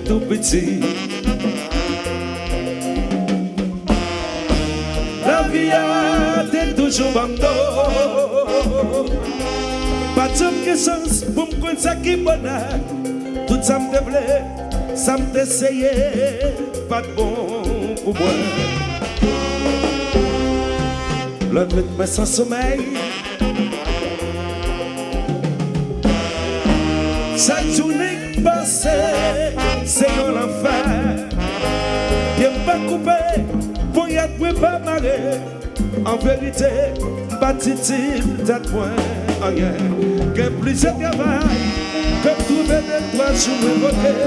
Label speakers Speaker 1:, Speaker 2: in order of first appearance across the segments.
Speaker 1: Tout petit, la vie a été toujours bando. Pas de sens pour me connaître ça qui est bonheur. Tout ça me déplaît, ça me essayé, pas de bon pour moi. Le rythme sans sommeil, sa journée passée. C'est un enfer, bien pas coupé, pour y être pas marrer. En vérité, pas titille, t'as point rien. Que plusieurs travail, que trouver des trois jours évoqués.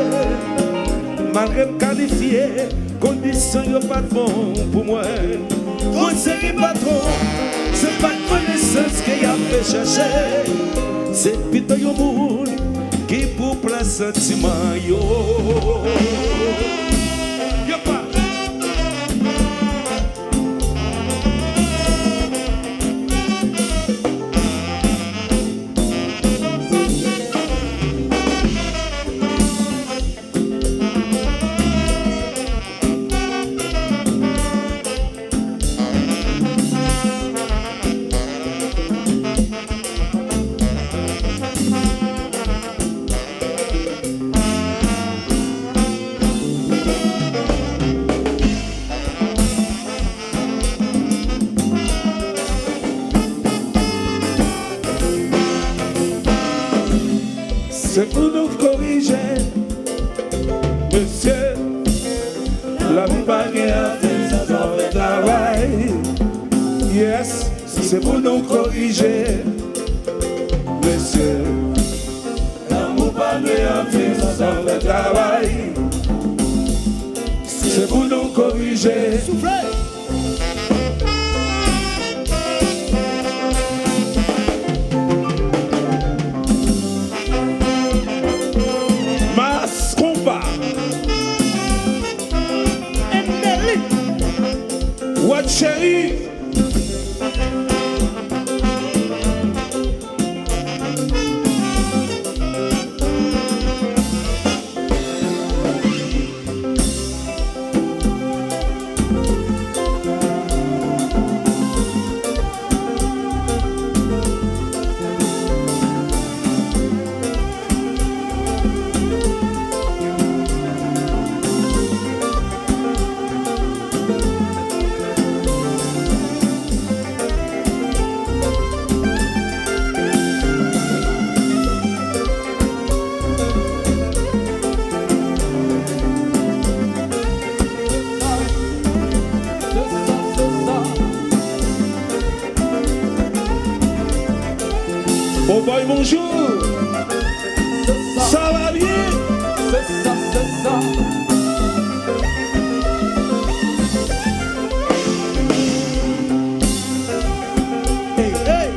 Speaker 1: Malgré me qualifier, conditions y'a pas de bon pour moi. Mon série patron, c'est pas de connaissance qu'il y a fait chercher. C'est plutôt y'a monde qui pour plein sentiment yo. Yo pas. C'est pour nous corriger, monsieur. La vie pas faire sans le travail. Yes, c'est pour nous corriger, monsieur. L'amour pas faire sans le travail. C'est pour nous corriger. What chérie? Oh boy, bonjour. Ça va bien? C'est ça, c'est ça. Hey, hey.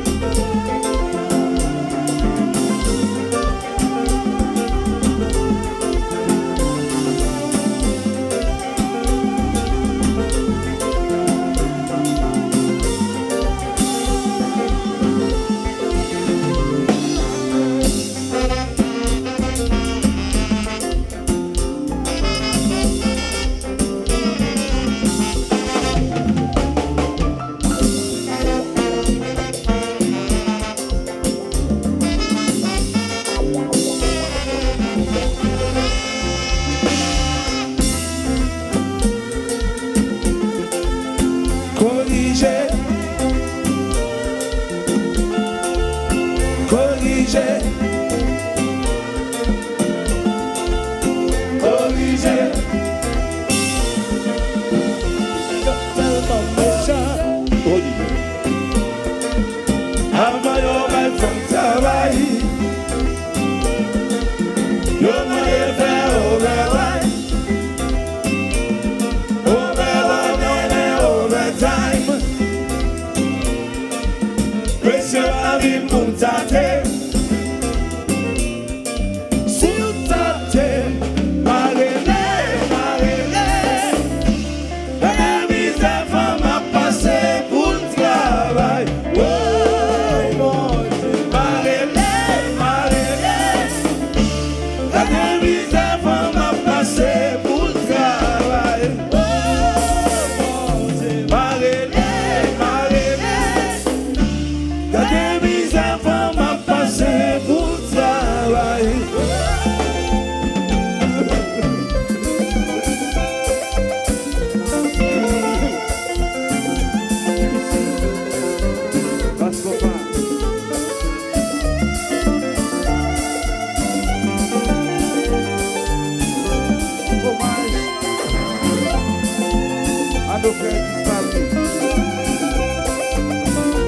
Speaker 1: nos frères disparus.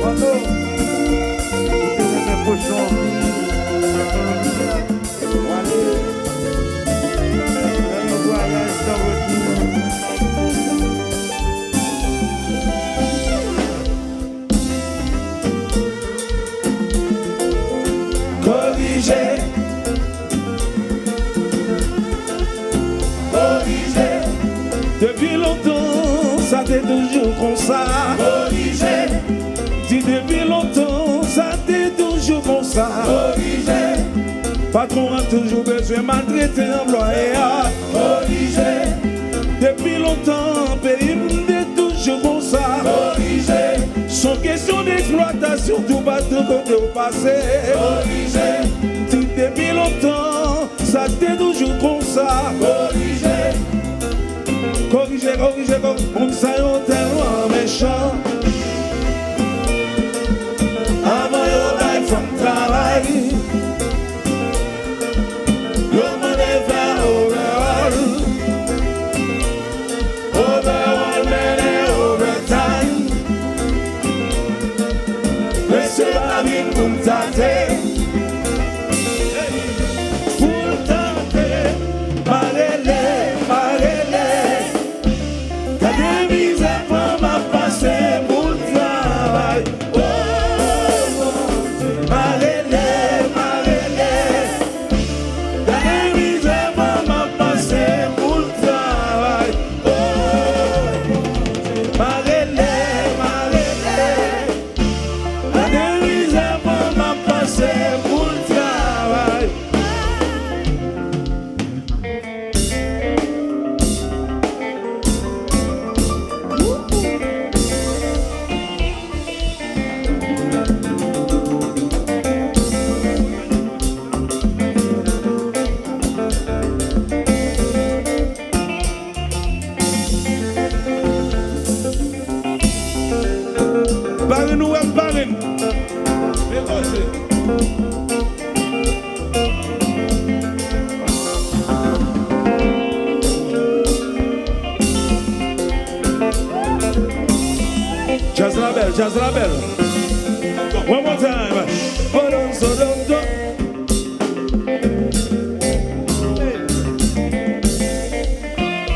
Speaker 1: Oh non, vous tenez mes pochons. Allez, un voyage dans votre vie. Corriger. Depuis longtemps, ça t'est toujours comme ça. Corriger. Dis depuis longtemps, ça t'est toujours comme ça. Corriger. Patron a toujours besoin de maltraiter employé. Corriger. Depuis longtemps, pays est toujours comme ça. Corriger. Sans question d'exploitation, tout bateau côté au passé. Corriger. Dis depuis longtemps, ça t'est toujours comme ça. Corriger. Corriger, corriger, on s'est tellement méchant. Avant yo bail from travail, yo m'en faire overall, men overtime. Monsieur la vie pour me tâter, pour tâter, marrez-les. Jazz la belle. One more time. Hold on, so don't go.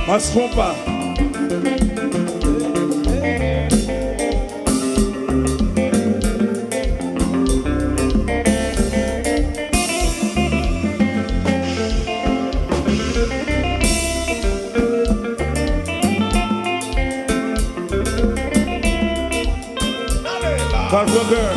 Speaker 1: Masserons pas. Parfois girl.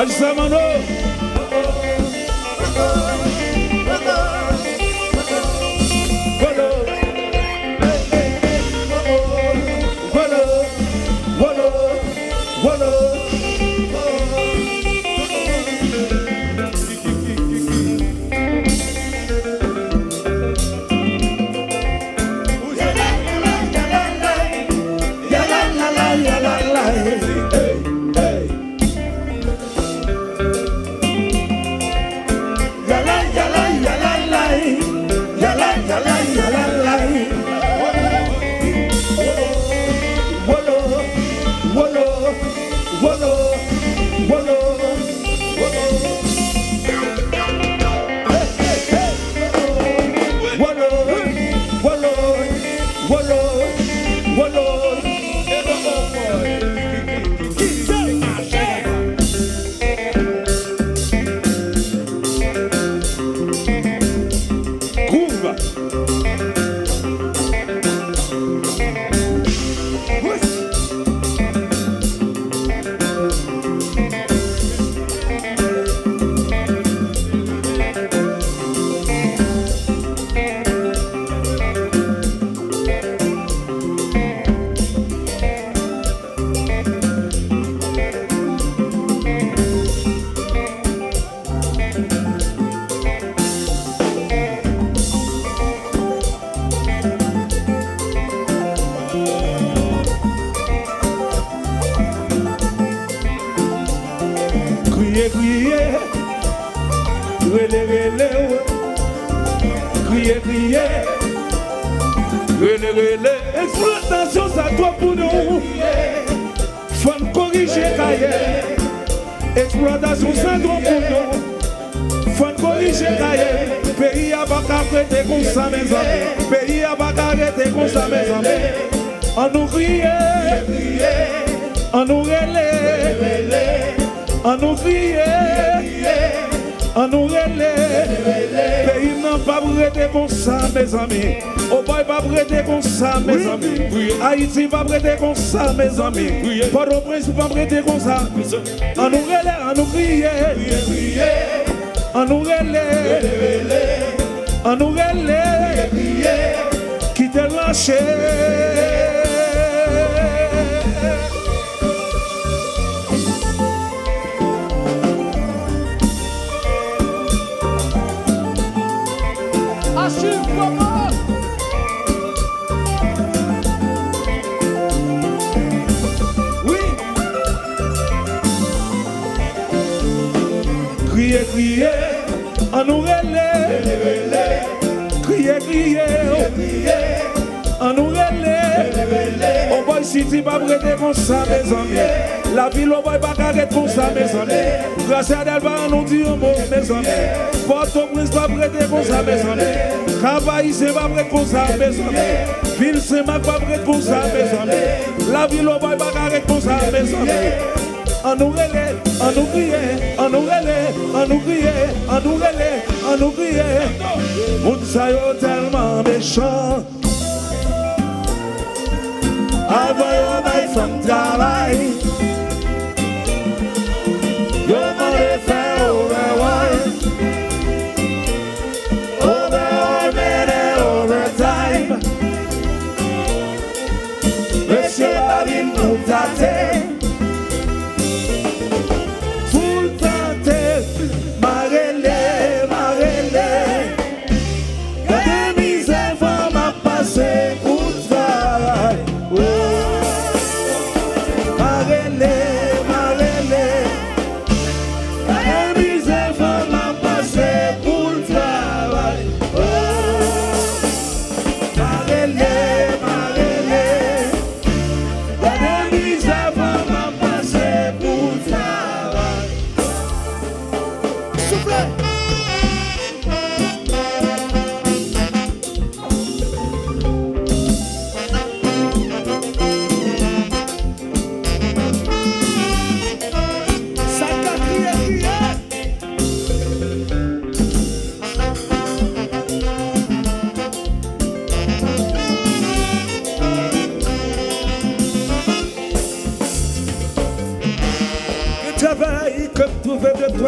Speaker 1: Samano. crier, crier. Relé, exploitation, ça doit pour nous. Faut corriger, cahier. Exploitation, ça doit pour nous. Faut corriger, cahier. Pays à pas arrêter comme ça, mes amis. Pays à pas arrêter comme ça, mes amis. On nous crier, on nous relève, on nous crier, on nous relève. Pays n'a pas arrêter comme ça, mes amis. Au boy pas prêter comme ça, mes amis. Haïti pas prêter comme ça, mes amis. Port-au-Prince pas prêter comme ça. On nous relève, on nous crier, on nous relève, on nous relève. Qui te lâché? Crier, crier, on nous relève. Crier, crier, on nous relève. On boy city pas prêter comme ça, mes amis. La ville on boy pas arrêter comme ça, mes amis. Grâce à Delba on nous dit un mot, mes amis. Port-au-Prince pas prêter comme ça, mes amis. Cavaille c'est pas prêter comme ça, mes amis. Ville Saint-Marc pas prêter comme ça, mes amis. La ville on boy pas arrêter comme ça, mes amis. On nous relève, on nous crie, on nous relève, on nous crie, on nous relève, on nous crie. On s'aille tellement méchant. Avant yon bail from travail. Yon m'en fait overwine. Overwine and overtime. Monsieur Babine nous tâter.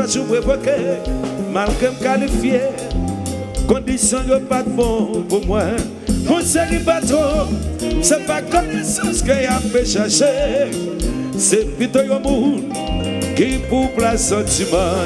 Speaker 1: Je provoquer, malgré me qualifier, condition n'est pas bon pour moi. Pour série bateau, c'est pas connaissance qu'il y a fait chercher, c'est plutôt un monde qui pour place sentiment.